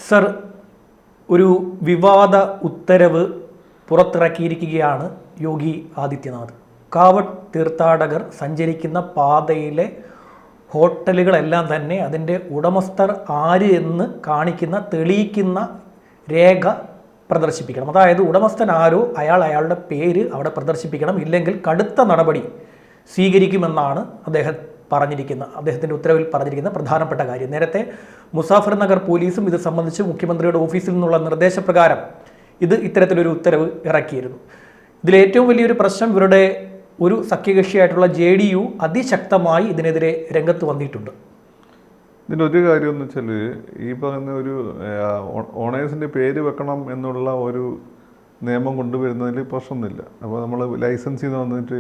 Sir, ഒരു വിവാദ ഉത്തരവ് പുറത്തിറക്കിയിരിക്കുകയാണ് യോഗി ആദിത്യനാഥ്. കാവഡ് തീർത്ഥാടകർ സഞ്ചരിക്കുന്ന പാതയിലെ ഹോട്ടലുകളെല്ലാം തന്നെ അതിൻ്റെ ഉടമസ്ഥർ ആര് എന്ന് കാണിക്കുന്ന തെളിയിക്കുന്ന രേഖ പ്രദർശിപ്പിക്കണം. അതായത് ഉടമസ്ഥൻ ആരോ അയാളുടെ പേര് അവിടെ പ്രദർശിപ്പിക്കണം, ഇല്ലെങ്കിൽ കടുത്ത നടപടി സ്വീകരിക്കുമെന്നാണ് അദ്ദേഹത്തിൻ്റെ ഉത്തരവിൽ പറഞ്ഞിരിക്കുന്ന പ്രധാനപ്പെട്ട കാര്യം. നേരത്തെ മുസാഫർ നഗർ പോലീസും ഇത് സംബന്ധിച്ച് മുഖ്യമന്ത്രിയുടെ ഓഫീസിൽ നിന്നുള്ള നിർദ്ദേശപ്രകാരം ഇത്തരത്തിലൊരു ഉത്തരവ് ഇറക്കിയിരുന്നു. ഇതിലേറ്റവും വലിയൊരു പ്രശ്നം ഇവരുടെ ഒരു സഖ്യകക്ഷിയായിട്ടുള്ള JDU അതിശക്തമായി ഇതിനെതിരെ രംഗത്ത് വന്നിട്ടുണ്ട്. ഇതിനൊരു കാര്യം എന്ന് വെച്ചാൽ, ഈ പറയുന്ന ഒരു ഓണേഴ്സിൻ്റെ പേര് വെക്കണം എന്നുള്ള ഒരു നിയമം കൊണ്ടുവരുന്നതിൽ പ്രശ്നമൊന്നുമില്ല. അപ്പോൾ നമ്മൾ ലൈസൻസിൽ നിന്ന് വന്നിട്ട്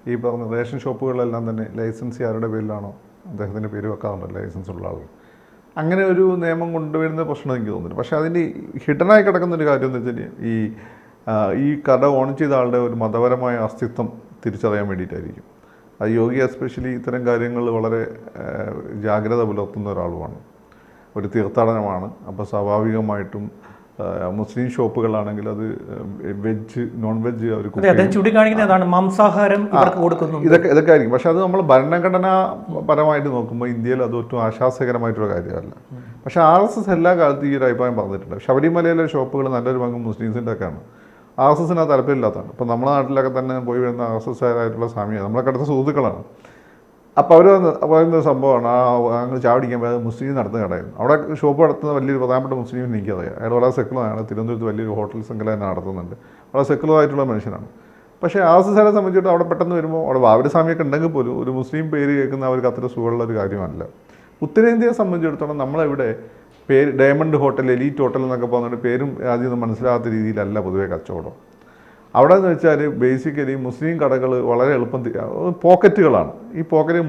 ഈ പറഞ്ഞ റേഷൻ ഷോപ്പുകളെല്ലാം തന്നെ ലൈസൻസ് ആരുടെ പേരിലാണോ അദ്ദേഹത്തിൻ്റെ പേര് വെക്കാറുണ്ട്, ലൈസൻസ് ഉള്ള ആളുകൾ. അങ്ങനെ ഒരു നിയമം കൊണ്ടുവരുന്ന പ്രശ്നം എനിക്ക് തോന്നുന്നു. പക്ഷേ അതിന് ഹിഡനായി കിടക്കുന്നൊരു കാര്യം എന്ന് വെച്ചാൽ ഈ കട ഓൺ ചെയ്ത ആളുടെ ഒരു മതപരമായ അസ്തിത്വം തിരിച്ചറിയാൻ വേണ്ടിയിട്ടായിരിക്കും. അത് യോഗി എസ്പെഷ്യലി ഇത്തരം കാര്യങ്ങൾ വളരെ ജാഗ്രത പുലർത്തുന്ന ഒരാളുമാണ്. ഒരു തീർത്ഥാടനമാണ്. അപ്പോൾ സ്വാഭാവികമായിട്ടും മുസ്ലിം ഷോപ്പുകളാണെങ്കിൽ അത് വെജ് നോൺ വെജ് അവർ ചൂണ്ടിക്കാണിക്കുന്നതാണ്, മാംസാഹാരം കൊടുക്കുന്നു, ഇതൊക്കെ ആയിരിക്കും. പക്ഷെ അത് നമ്മൾ ഭരണഘടനാപരമായിട്ട് നോക്കുമ്പോൾ ഇന്ത്യയിൽ അത് ഒട്ടും ആശ്വാസകരമായിട്ടുള്ള കാര്യമല്ല. പക്ഷേ RSS എല്ലാ കാലത്തും ഈ ഒരു അഭിപ്രായം പറഞ്ഞിട്ടുണ്ട്. ശബരിമലയിലെ ഷോപ്പുകൾ നല്ലൊരു പങ്കും മുസ്ലിംസിൻ്റെ ഒക്കെയാണ്. RSSന് അത് താല്പര്യമില്ലാത്തതാണ്. ഇപ്പോൾ നമ്മുടെ നാട്ടിലൊക്കെ തന്നെ പോയി വരുന്ന RSSകാരായിട്ടുള്ള സ്വാമിയാണ്, നമ്മളൊക്കെ അടുത്ത സുഹൃത്തുക്കളാണ്. അപ്പോൾ അവർ പറയുന്ന സംഭവമാണ്, അങ്ങ് ചാവടിക്കാൻ പോയത് മുസ്ലിം നടത്തുന്ന കടയായിരുന്നു. അവിടെ ഷോപ്പ് നടത്തുന്ന വലിയൊരു പ്രധാനപ്പെട്ട മുസ്ലിം എനിക്കറിയാം. അയാൾ വളരെ സെക്കുലറാണ്. തിരുവനന്തപുരത്ത് വലിയൊരു ഹോട്ടൽ ശൃംഖല തന്നെ നടത്തുന്നുണ്ട്. വളരെ സെക്കുലറായിട്ടുള്ള മനുഷ്യനാണ്. പക്ഷേ RSSകാരെ സംബന്ധിച്ചിട്ട് അവിടെ പെട്ടെന്ന് വരുമ്പോൾ അവിടെ ബാബരസ്വാമിയൊക്കെ ഉണ്ടെങ്കിൽ പോലും ഒരു മുസ്ലിം പേര് കേൾക്കുന്ന അവർക്ക് അത്ര സുഖമുള്ള ഒരു കാര്യമല്ല. ഉത്തരേന്ത്യയെ സംബന്ധിച്ചിടത്തോളം നമ്മളിവിടെ പേര് ഡയമണ്ട് ഹോട്ടൽ, എലീറ്റ് ഹോട്ടൽ എന്നൊക്കെ പറഞ്ഞിട്ട് പേരും ആദ്യം മനസ്സിലാകാത്ത രീതിയിലല്ല പൊതുവെ കച്ചവടം. അവിടെ എന്ന് വെച്ചാൽ ബേസിക്കലി മുസ്ലിം കടകൾ വളരെ എളുപ്പം പോക്കറ്റുകളാണ്. ഈ പോക്കറ്റ്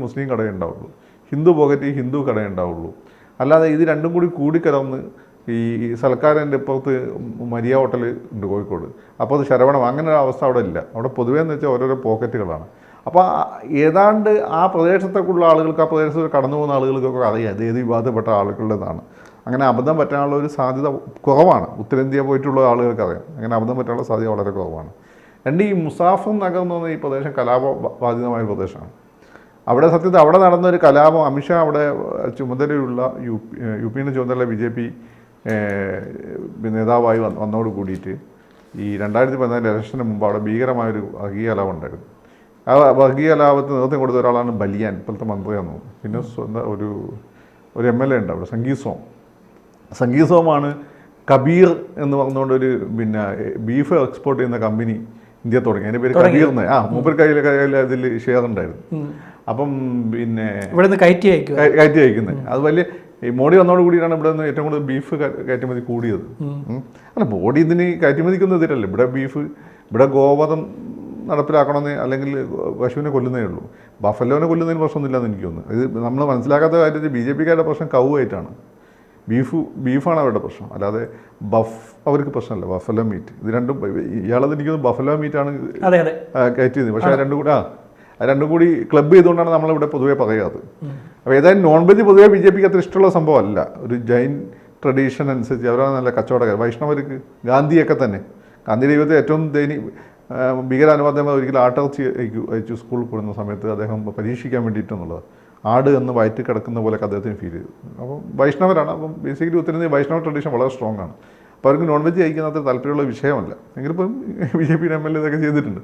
മുസ്ലിം കടയേ ഉണ്ടാവുള്ളൂ, ഹിന്ദു പോക്കറ്റ് ഹിന്ദു കടയേ ഉണ്ടാവുള്ളൂ. അല്ലാതെ ഇത് രണ്ടും കൂടി കൂടിക്കലർന്ന് ഈ സൽക്കാരൻ്റെ ഇപ്പുറത്ത് മരിയ ഹോട്ടൽ ഉണ്ട് കോഴിക്കോട്, അപ്പോൾ അത് ശരവണം, അങ്ങനെ ഒരു അവസ്ഥ അവിടെ ഇല്ല. അവിടെ പൊതുവേ എന്ന് വെച്ചാൽ ഓരോരോ പോക്കറ്റുകളാണ്. അപ്പോൾ ഏതാണ്ട് ആ പ്രദേശത്തേക്കുള്ള ആളുകൾക്ക്, ആ പ്രദേശത്ത് കടന്നു പോകുന്ന ആളുകൾക്കൊക്കെ അറിയാം ഇത് ഏത് വിവാദപ്പെട്ട ആളുകളുടേതാണ്. അങ്ങനെ അബദ്ധം പറ്റാനുള്ള ഒരു സാധ്യത കുറവാണ്. ഉത്തരേന്ത്യ പോയിട്ടുള്ള ആളുകൾക്ക് അറിയാം, അങ്ങനെ അബദ്ധം പറ്റാനുള്ള സാധ്യത വളരെ കുറവാണ്. ഈ മുസാഫർ നഗർ എന്ന് പറഞ്ഞ ഈ പ്രദേശം കലാപബാധിതമായ പ്രദേശമാണ്. അവിടെ സത്യത്തിൽ അവിടെ നടന്നൊരു കലാപം, അമിത്ഷാ അവിടെ ചുമതലയുള്ള യുപിയുടെ ചുമതല BJP നേതാവായി വന്നോട് കൂടിയിട്ട് ഈ 2014 ഇലക്ഷന് മുമ്പ് അവിടെ ഭീകരമായൊരു വർഗീയ കലാപം ഉണ്ടായിരുന്നു. ആ വർഗീയ കലാപത്തിന് നേതൃത്വം കൊടുത്ത ഒരാളാണ് ബലിയാൻ, ഇപ്പോഴത്തെ മന്ത്രിയാന്ന് തോന്നുന്നു. പിന്നെ സ്വന്തം ഒരു MLA ഉണ്ട് അവിടെ, സംഗീത് സോമാണ് കബീർ എന്ന് പറഞ്ഞുകൊണ്ടൊരു ബീഫ് എക്സ്പോർട്ട് ചെയ്യുന്ന കമ്പനി ഇന്ത്യ തുടങ്ങി. അതിൻ്റെ പേര് കബീർ എന്ന്. മൂപ്പർ കയ്യിൽ അതിൽ ഷെയർ ഉണ്ടായിരുന്നു. അപ്പം ഇവിടെ കയറ്റി അയക്കുന്നത് അത് വലിയ ഈ മോഡി വന്നോട് കൂടിയാണ് ഇവിടെ നിന്ന് ഏറ്റവും കൂടുതൽ ബീഫ് കയറ്റുമതി കൂടിയത്. അല്ല, മോഡി ഇതിന് കയറ്റുമതിക്കൊന്നും എതിരല്ല. ഇവിടെ ഗോവധം നടപ്പിലാക്കണമെന്ന്, അല്ലെങ്കിൽ പശുവിനെ കൊല്ലുന്നേ ഉള്ളൂ. ബഫലോനെ കൊല്ലുന്നതിന് പ്രശ്നമൊന്നുമില്ലെന്ന് എനിക്ക് തോന്നുന്നു. ഇത് നമ്മൾ മനസ്സിലാക്കാത്ത കാര്യത്തിൽ BJPക്കാരുടെ പ്രശ്നം കൗവായിട്ടാണ്. ബീഫാണ് അവരുടെ പ്രശ്നം, അല്ലാതെ അവർക്ക് പ്രശ്നമല്ല. ബഫലോ മീറ്റ്, ഇത് രണ്ടും ഇയാളത് എനിക്ക് ബഫലോ മീറ്റാണ് കയറ്റിയത്. പക്ഷേ രണ്ടും കൂടി ക്ലബ് ചെയ്തുകൊണ്ടാണ് നമ്മളിവിടെ പൊതുവെ പറയാത്തത്. അപ്പോൾ ഏതായാലും നോൺ വെജ് പൊതുവെ BJPക്ക് അത്ര ഇഷ്ടമുള്ള സംഭവമല്ല. ഒരു ജൈൻ ട്രഡീഷൻ അനുസരിച്ച് അവരാണ് നല്ല കച്ചവടക്കാർ. വൈഷ്ണവർക്ക് ഗാന്ധിയൊക്കെ തന്നെ, ഗാന്ധി ദൈവത്തെ ഏറ്റവും ഭീകരാനുവാദമായി ഒരിക്കലും ആട്ടിറച്ചി അയച്ചു സ്കൂളിൽ പോകുന്ന സമയത്ത് അദ്ദേഹം പരീക്ഷിക്കാൻ വേണ്ടിയിട്ടെന്നുള്ളത്. ആട് എന്ന് വയറ്റിൽ കിടക്കുന്ന പോലെയൊക്കെ അദ്ദേഹത്തിന് ഫീൽ ചെയ്തു. അപ്പം വൈഷ്ണവരാണ്. അപ്പം ബേസിക്കലി ഉത്തരേന്ത്യ വൈഷ്ണവ ട്രഡീഷൻ വളരെ സ്ട്രോങ് ആണ്. അപ്പോൾ അവർക്ക് നോൺ വെജ് കഴിക്കുന്ന അത്ര താല്പര്യമുള്ള വിഷയമല്ല. എങ്കിലിപ്പം BJP MLA ഇതൊക്കെ ചെയ്തിട്ടുണ്ട്.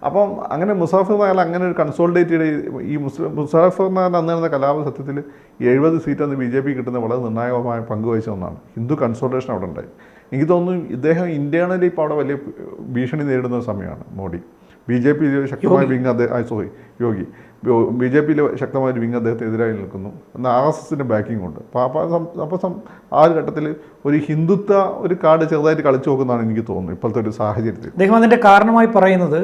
അപ്പം അങ്ങനെ മുസാഫർ നഗർ അങ്ങനെ ഒരു കൺസോളിഡേറ്റഡ് ഈ മുസാഫർ നഗർ അന്ന് നടന്ന കലാപ സത്യത്തിൽ 70 സീറ്റ് അന്ന് BJP കിട്ടുന്ന വളരെ നിർണായകമായ പങ്കുവഹിച്ച ഒന്നാണ്. ഹിന്ദു കൺസോളിഡേഷൻ അവിടെ ഉണ്ടായി. എനിക്ക് തോന്നുന്നു ഇദ്ദേഹം ഇന്റേണലി ഇപ്പോൾ അവിടെ വലിയ ഭീഷണി നേരിടുന്ന സമയമാണ് മോഡി. BJP ശക്തമായ വിങ് യോഗി BJPയിലെ ശക്തമായ ഒരു വിങ് അദ്ദേഹത്തിനെതിരായി നിൽക്കുന്നു. എന്നാൽ RSSൻ്റെ ബാക്കിംഗ് ഉണ്ട്. അപ്പോൾ ആ ഒരു ഘട്ടത്തിൽ ഒരു ഹിന്ദുത്വ ഒരു കാർഡ് ചെറുതായിട്ട് കളിച്ചു നോക്കുന്നതാണ് എനിക്ക് തോന്നുന്നു ഇപ്പോഴത്തെ ഒരു സാഹചര്യത്തിൽ. അദ്ദേഹം അതിൻ്റെ കാരണമായി പറയുന്നത്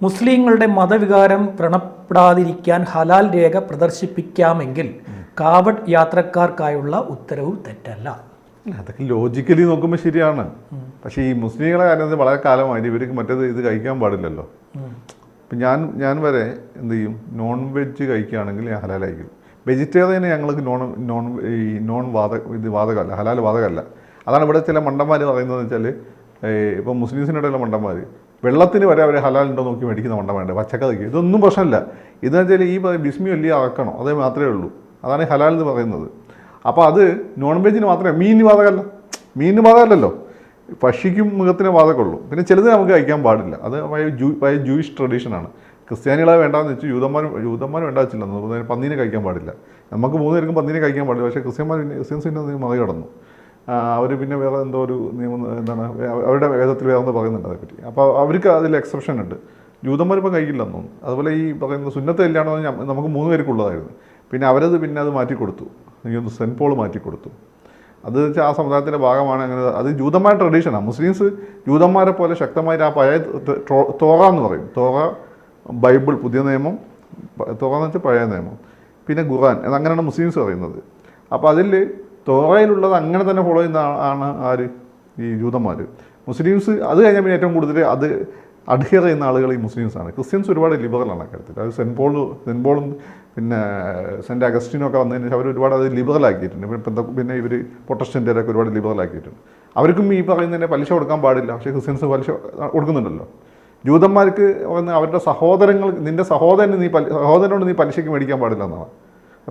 മുസ്ലിങ്ങളുടെ മതവികാരം വ്രണപ്പെടാതിരിക്കാൻ ഹലാൽ രേഖ പ്രദർശിപ്പിക്കാമെങ്കിൽ കാവഡ് യാത്രക്കാർക്കായുള്ള ഉത്തരവ് തെറ്റല്ല. അതൊക്കെ ലോജിക്കലി നോക്കുമ്പോൾ ശരിയാണ്. പക്ഷേ ഈ മുസ്ലിങ്ങളെ കാര്യം വളരെ കാലമായിട്ട് ഇവർക്ക് മറ്റേത് ഇത് കഴിക്കാൻ പാടില്ലല്ലോ. ഇപ്പം ഞാൻ വരെ എന്ത് ചെയ്യും, നോൺ വെജ് കഴിക്കുകയാണെങ്കിൽ ഞാൻ ഹലാലായിരിക്കും. വെജിറ്റേറിയന് ഞങ്ങൾക്ക് വാതകമല്ല, ഹലാൽ വാതകമല്ല. അതാണ് ഇവിടെ ചില മണ്ടന്മാർ പറയുന്നതെന്ന് വെച്ചാൽ, ഇപ്പം മുസ്ലിംസിനിടയിലുള്ള മണ്ടന്മാർ വെള്ളത്തിന് വരെ അവർ ഹലാലുണ്ടോ നോക്കി മേടിക്കുന്ന മണ്ടന്മാരുണ്ട്, പച്ചക്കറിക്ക്. ഇതൊന്നും പ്രശ്നമില്ല. ഇതെന്ന് വെച്ചാൽ ഈ ബിസ്മി വലിയ ആക്കണം, അതേ മാത്രമേ ഉള്ളൂ. അതാണ് ഈ ഹലാൽ എന്ന് പറയുന്നത്. അപ്പോൾ അത് നോൺ വെജിന് മാത്രമേ, മീനിന് വാതകമല്ലല്ലോ, പക്ഷിക്കും മൃഗത്തിനും വാതകമുള്ളൂ. പിന്നെ ചിലത് നമുക്ക് കഴിക്കാൻ പാടില്ല. അത് ജൂയിഷ് ട്രഡീഷനാണ്. ക്രിസ്ത്യാനികളെ വേണ്ടാന്ന് വെച്ചു, യൂതന്മാർ വേണ്ട വെച്ചില്ല. പന്നീനെ കഴിക്കാൻ പാടില്ല. നമുക്ക് 3 പേർക്കും പന്നീനെ കഴിക്കാൻ പാടില്ല. പക്ഷേ ക്രിസ്ത്യൻസ് പിന്നെ മറികടന്നു. അവർ പിന്നെ വേറെ എന്തോ ഒരു നിയമം, എന്താണ് അവരുടെ വേദത്തിൽ വേറെ എന്തോ പറയുന്നുണ്ട് അതേപ്പറ്റി. അപ്പോൾ അവർക്ക് അതിൽ എക്സെപ്ഷൻ ഉണ്ട്. ജൂതന്മാരിപ്പം കഴിക്കില്ലെന്ന് തോന്നുന്നു. അതുപോലെ ഈ പറയുന്ന സുന്നത്ത് കല്യാണം നമുക്ക് 3 പേർക്കുള്ളതായിരുന്നു. പിന്നെ അത് മാറ്റിക്കൊടുത്തു. എനിക്കൊന്ന് സെൻറ്റ് പോൾ മാറ്റിക്കൊടുത്തു. അത് വെച്ചാൽ ആ സമുദായത്തിൻ്റെ ഭാഗമാണ്. അങ്ങനെ അത് ജൂതന്മാരുടെ ട്രഡീഷനാണ്. മുസ്ലിംസ് ജൂതന്മാരെ പോലെ ശക്തമായിട്ട് ആ പഴയ തോറ എന്ന് പറയും. തോറ, ബൈബിൾ പുതിയ നിയമം, തോറ എന്ന് വെച്ചാൽ പഴയ നിയമം, പിന്നെ ഖുർആൻ അങ്ങനെയാണ് മുസ്ലിംസ് പറയുന്നത്. അപ്പോൾ അതിൽ തോറയിലുള്ളത് അങ്ങനെ തന്നെ ഫോളോ ചെയ്യുന്ന ആര്? ഈ ജൂതന്മാർ. മുസ്ലിംസ് അത് കഴിഞ്ഞാൽ പിന്നെ ഏറ്റവും കൂടുതൽ അത് അഡ്ഹിയർ ചെയ്യുന്ന ആളുകൾ ഈ മുസ്ലിംസാണ്. ക്രിസ്ത്യൻസ് ഒരുപാട് ലിബറലാണ് അക്കാര്യത്തിൽ. അത് സെൻറ്റ് പോളും പിന്നെ സെൻറ്റ് അഗസ്റ്റിനും ഒക്കെ വന്നതിന് ശേഷം അവർ ഒരുപാട് അത് ലിബറലാക്കിയിട്ടുണ്ട്. പിന്നെ ഇവർ പ്രൊട്ടസ്റ്റൻ്റുകാരൊക്കെ ഒരുപാട് ലിബറലാക്കിയിട്ടുണ്ട്. അവർക്കും ഈ പറയുന്നതിൻ്റെ പലിശ കൊടുക്കാൻ പാടില്ല. പക്ഷേ ക്രിസ്ത്യൻസ് പലിശ കൊടുക്കുന്നുണ്ടല്ലോ. ജൂതന്മാർക്ക് അവരുടെ നിൻ്റെ സഹോദരനോട് നീ പലിശയ്ക്ക് മേടിക്കാൻ പാടില്ല എന്നാണ്.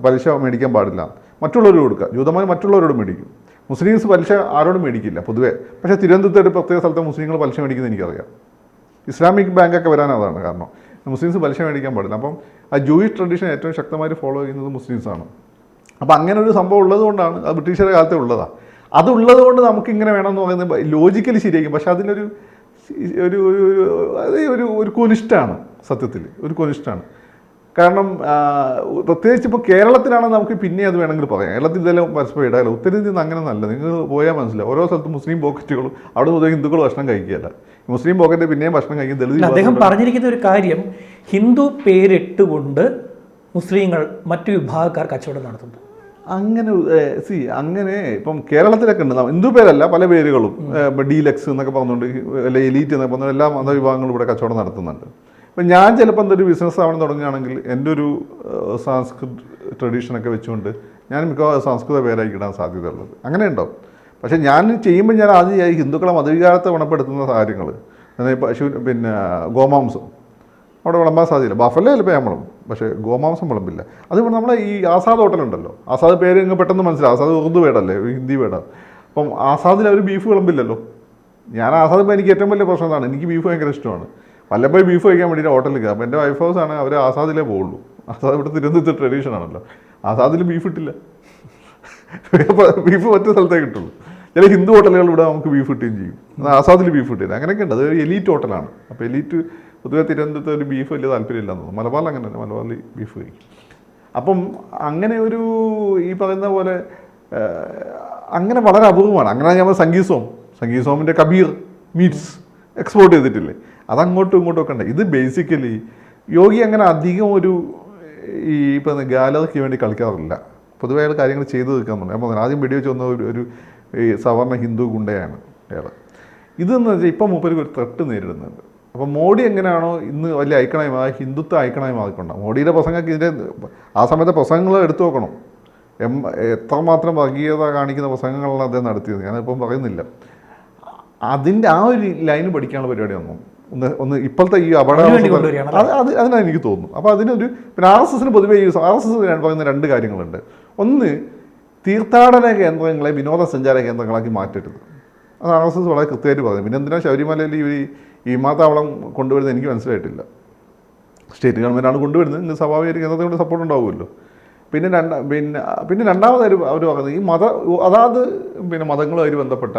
പലിശ മേടിക്കാൻ പാടില്ല, മറ്റുള്ളവർ കൊടുക്കുക. ജൂതന്മാർ മറ്റുള്ളവരോട് മേടിക്കും. മുസ്ലിംസ് പലിശ ആരോടും മേടിക്കില്ല പൊതുവേ. പക്ഷേ തിരുവനന്തപുരത്ത് ഒരു പ്രത്യേക സ്ഥലത്ത് മുസ്ലിങ്ങൾ പലിശ മേടിക്കുന്നത് എനിക്കറിയാം. ഇസ്ലാമിക് ബാങ്കൊക്കെ വരാൻ അതാണ് കാരണം. മുസ്ലിംസ് പലിശ മേടിക്കാൻ പാടില്ല. അപ്പം ആ ജൂയിഷ് ട്രഡീഷൻ ഏറ്റവും ശക്തമായിട്ട് ഫോളോ ചെയ്യുന്നത് മുസ്ലിംസാണ്. അപ്പം അങ്ങനെ ഒരു സംഭവം ഉള്ളതുകൊണ്ടാണ്, അത് ബ്രിട്ടീഷുകാരുടെ കാലത്തെ ഉള്ളതാണ്. അതുള്ളത് കൊണ്ട് നമുക്കിങ്ങനെ വേണമെന്ന് പറയുന്നത് ലോജിക്കലി ശരിയായിരിക്കും. പക്ഷെ അതിനൊരു ഒരു കൊനിഷ്ടാണ്, സത്യത്തിൽ ഒരു കൊനിഷ്ടാണ്. കാരണം പ്രത്യേകിച്ച് ഇപ്പോൾ കേരളത്തിലാണെങ്കിൽ നമുക്ക് പിന്നെ അത് വേണമെങ്കിൽ പറയാം. കേരളത്തിൽ ഇതെല്ലാം പരസ്പരം ഇടാലോ. ഉത്തരേന്ത്യയിൽ നിന്ന് അങ്ങനെ നല്ല, നിങ്ങൾ പോയാൽ മനസ്സിലാവും. ഓരോ സ്ഥലത്തും മുസ്ലിം പോക്കറ്റുകളും അവിടെ മുതൽ ഹിന്ദുക്കൾ ഭക്ഷണം കഴിക്കുകയല്ല. മുസ്ലിം പോക്കറ്റ് പിന്നെയും ഭക്ഷണം കഴിക്കും. ദളിത് അദ്ദേഹം പറഞ്ഞിരിക്കുന്ന ഒരു കാര്യം, ഹിന്ദു പേരിട്ടുകൊണ്ട് മുസ്ലിങ്ങൾ മറ്റു വിഭാഗക്കാർ കച്ചവടം നടത്തുന്നു. അങ്ങനെ ഇപ്പം കേരളത്തിലൊക്കെ ഉണ്ട്. ഹിന്ദു പേരല്ല, പല പേരുകളും, ഡീലക്സ് എന്നൊക്കെ പറഞ്ഞുകൊണ്ട്, അല്ലെ എലീറ്റ് എന്നൊക്കെ പറഞ്ഞാൽ എല്ലാ മതവിഭാഗങ്ങളും ഇവിടെ കച്ചവടം നടത്തുന്നുണ്ട്. അപ്പം ഞാൻ ചിലപ്പോൾ എന്തൊരു ബിസിനസ് ആവണം തുടങ്ങുകയാണെങ്കിൽ എൻ്റെ ഒരു സംസ്കൃത് ട്രഡീഷനൊക്കെ വെച്ചുകൊണ്ട് ഞാൻ മിക്കവാറും സംസ്കൃത പേരായിരിക്കും ഇടാൻ സാധ്യതയുള്ളത്. അങ്ങനെ ഉണ്ടാവും. പക്ഷേ ഞാൻ ചെയ്യുമ്പോൾ ഞാൻ ആദ്യം ഹിന്ദുക്കളെ മതവികാരത്തെ ഗുണപ്പെടുത്തുന്ന കാര്യങ്ങൾ, പശു പിന്നെ ഗോമാംസം അവിടെ വിളമ്പാൻ സാധ്യതയില്ല. ബഫല്ലേ ചിലപ്പോൾ ഞാൻ വിളമ്പും, പക്ഷേ ഗോമാംസം വിളമ്പില്ല. അതുകൊണ്ട് നമ്മളെ ഈ ആസാദ് ഹോട്ടലുണ്ടല്ലോ, ആസാദ് പേര് ഇങ്ങ് പെട്ടെന്ന് മനസ്സിലാവും. ആസാദ് ഉറുദു വേടല്ലേ, ഹിന്ദി വേടാണ്. അപ്പം ആസാദിൽ അവർ ബീഫ് വിളമ്പില്ലല്ലോ. ഞാൻ ആസാദ് ഇപ്പോൾ എനിക്ക് ഏറ്റവും വലിയ പ്രശ്നം എന്താണ്, എനിക്ക് ബീഫ് ഭയങ്കര ഇഷ്ടമാണ്. വല്ലപ്പോഴും ബീഫ് കഴിക്കാൻ വേണ്ടിയിട്ട് ഹോട്ടലിൽ കയറും. അപ്പോൾ എൻ്റെ വൈഫ് ഹൗസ് ആണ്, അവർ ആസാദിലേ പോകുള്ളൂ. ആസാദ് ഇവിടെ തിരുവനന്തപുരത്ത് ട്രഡീഷനാണല്ലോ. ആസാദിൽ ബീഫ് ഇട്ടില്ല, ബീഫ് മറ്റു സ്ഥലത്തേ കിട്ടുള്ളൂ. ചില ഹിന്ദു ഹോട്ടലുകൾ ഇവിടെ നമുക്ക് ബീഫ് കിട്ടുകയും ചെയ്യും. ആസാദിൽ ബീഫ് കിട്ടില്ല. അങ്ങനെയൊക്കെ ഉണ്ട്. അത് ഒരു എലീറ്റ് ഹോട്ടലാണ്. അപ്പോൾ എലീറ്റ് പൊതുവെ തിരുവനന്തപുരത്ത് ഒരു ബീഫ് വലിയ താല്പര്യമില്ലെന്ന് തോന്നുന്നു. മലബാറിൽ അങ്ങനെ തന്നെ, മലബാറിൽ ബീഫ് കഴിക്കും. അപ്പം അങ്ങനെ ഒരു ഈ പറയുന്ന പോലെ അങ്ങനെ വളരെ അപൂർവമാണ്. അങ്ങനെ നമ്മൾ സംഗീത് സോമിൻ്റെ കബീർ മീറ്റ്സ് എക്സ്പോർട്ട് ചെയ്തിട്ടില്ലേ, അതങ്ങോട്ടും ഇങ്ങോട്ടും ഒക്കെ ഉണ്ട്. ഇത് ബേസിക്കലി യോഗി അങ്ങനെ അധികം ഈ ഇപ്പം ഗാലറിക്ക് വേണ്ടി കളിക്കാറില്ല. പൊതുവേ അയാൾ കാര്യങ്ങൾ ചെയ്തു തീർക്കാറുണ്ട്. ഞാൻ പറഞ്ഞു ആദ്യം വെടിവെച്ച് വന്ന ഒരു ഈ സവർണ ഹിന്ദു ഗുണ്ടയാണ് അയാൾ. ഇതെന്ന് വെച്ചാൽ ഇപ്പം മൂപ്പർക്ക് ഒരു ത്രെട്ട് നേരിടുന്നുണ്ട്. അപ്പോൾ മോഡി എങ്ങനെയാണോ ഇന്ന് വലിയ ഐക്കണായി ഹിന്ദുത്വ ഐക്കണായി മാറിക്കൊണ്ടാണ്. മോഡിയുടെ പ്രസംഗമൊക്കെ ഇതിൻ്റെ ആ സമയത്തെ പ്രസംഗങ്ങൾ എടുത്തു നോക്കണം. എത്രമാത്രം വർഗീയത കാണിക്കുന്ന പ്രസംഗങ്ങളാണ് അദ്ദേഹം നടത്തിയത്. ഞാനിപ്പം പറയുന്നില്ല. അതിൻ്റെ ആ ഒരു ലൈന് പഠിക്കാനുള്ള പരിപാടി ഒന്ന് ഇപ്പോഴത്തെ ഈ അതിനാണ് എനിക്ക് തോന്നുന്നു. അപ്പോൾ അതിനൊരു പിന്നെ RSSന് പൊതുവേ RSS പറയുന്ന 2 കാര്യങ്ങളുണ്ട്. ഒന്ന്, തീർത്ഥാടന കേന്ദ്രങ്ങളെ വിനോദസഞ്ചാര കേന്ദ്രങ്ങളാക്കി മാറ്റരുത്. അത് RSS വളരെ കൃത്യമായിട്ട് പറഞ്ഞു. പിന്നെ എന്തിനാണ് ശബരിമലയിൽ ഈ വിമാനത്താവളം കൊണ്ടുവരുന്നത് എനിക്ക് മനസ്സിലായിട്ടില്ല. സ്റ്റേറ്റ് ഗവൺമെൻറ്റാണ് കൊണ്ടുവരുന്നത്. ഇന്ന് സ്വാഭാവികമായിട്ട് കേന്ദ്രത്തിൻ്റെ സപ്പോർട്ട് ഉണ്ടാവുമല്ലോ. പിന്നെ രണ്ടാമത് അവർ പറയുന്നത് ഈ അതാത് പിന്നെ മതങ്ങളുമായി ബന്ധപ്പെട്ട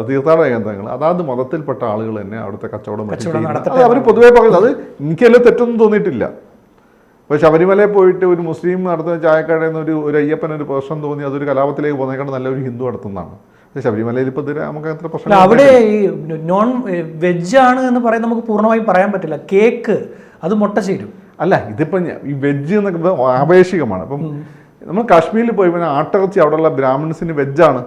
തീർത്ഥാടന കേന്ദ്രങ്ങൾ അതാത് മതത്തിൽപ്പെട്ട ആളുകൾ തന്നെ അവിടുത്തെ കച്ചവടം അത് അവർ പൊതുവേ പറയുന്നത്. അത് എനിക്കെല്ലാം തെറ്റൊന്നും തോന്നിയിട്ടില്ല. ഇപ്പോൾ ശബരിമലയിൽ പോയിട്ട് ഒരു മുസ്ലിം നടത്തുന്ന ചായക്കടയിൽ നിന്ന് ഒരു അയ്യപ്പനൊരു പ്രശ്നം തോന്നി അതൊരു കലാപത്തിലേക്ക് പോകുന്നതിനേക്കാൾ നല്ലൊരു ഹിന്ദു നടത്തുന്നതാണ്. ശബരിമലയിൽ ഇപ്പോൾ നമുക്ക് എത്ര പ്രശ്നം. അവിടെ ഈ നോൺ വെജ് ആണ് എന്ന് പറയുന്നത് നമുക്ക് പൂർണ്ണമായും പറയാൻ പറ്റില്ല. കേക്ക് അത് മുട്ട ചേരും അല്ല. ഇതിപ്പം ഈ വെജ് എന്നൊക്കെ ആപേക്ഷികമാണ്. അപ്പം നമ്മൾ കാശ്മീരിൽ പോയി പിന്നെ ആട്ടിറച്ചി അവിടെയുള്ള ബ്രാഹ്മിൺസിന് വെജാണ്.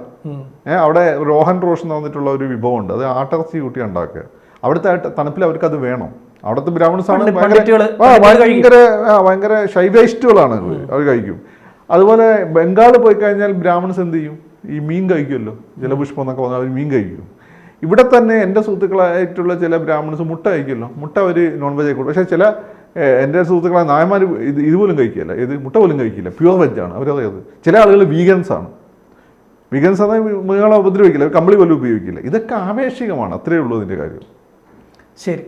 അവിടെ റോഹൻ റോഷ് എന്ന് പറഞ്ഞിട്ടുള്ള ഒരു വിഭവമുണ്ട്. അത് ആട്ടിറച്ചി കൂട്ടി ഉണ്ടാക്കുക. അവിടുത്തെ തണുപ്പിൽ അവർക്ക് അത് വേണം. അവിടുത്തെ ബ്രാഹ്മിൺസ് ആണ് ഭയങ്കര ശൈവേസ്റ്റുകളാണ്, അവർ കഴിക്കും. അതുപോലെ ബംഗാൾ പോയി കഴിഞ്ഞാൽ ബ്രാഹ്മൺസ് എന്ത് ചെയ്യും? ഈ മീൻ കഴിക്കുമല്ലോ, ജലപുഷ്പം എന്നൊക്കെ പറഞ്ഞാൽ അവർ മീൻ കഴിക്കും. ഇവിടെ തന്നെ എൻ്റെ സുഹൃത്തുക്കളായിട്ടുള്ള ചില ബ്രാഹ്മൺസ് മുട്ട കഴിക്കുമല്ലോ, മുട്ട അവർ നോൺ വെജ് ആയിക്കോട്ടെ. പക്ഷേ ചില എൻ്റെ സുഹൃത്തുക്കളായ നായന്മാർ ഇതുപോലും കഴിക്കില്ല, മുട്ട പോലും കഴിക്കില്ല, പ്യുവർ വെജാണ് അവരത്. ചില ആളുകൾ വീഗൻസ് ആണ്. വീഗൻസ് എന്നാൽ മൃഗങ്ങളെ ഉപദ്രവിക്കില്ല, കമ്പിളി പോലും ഉപയോഗിക്കില്ല. ഇതൊക്കെ ആവേശികമാണ്, അത്രയേ ഉള്ളൂ ഇതിൻ്റെ കാര്യം. ശരി.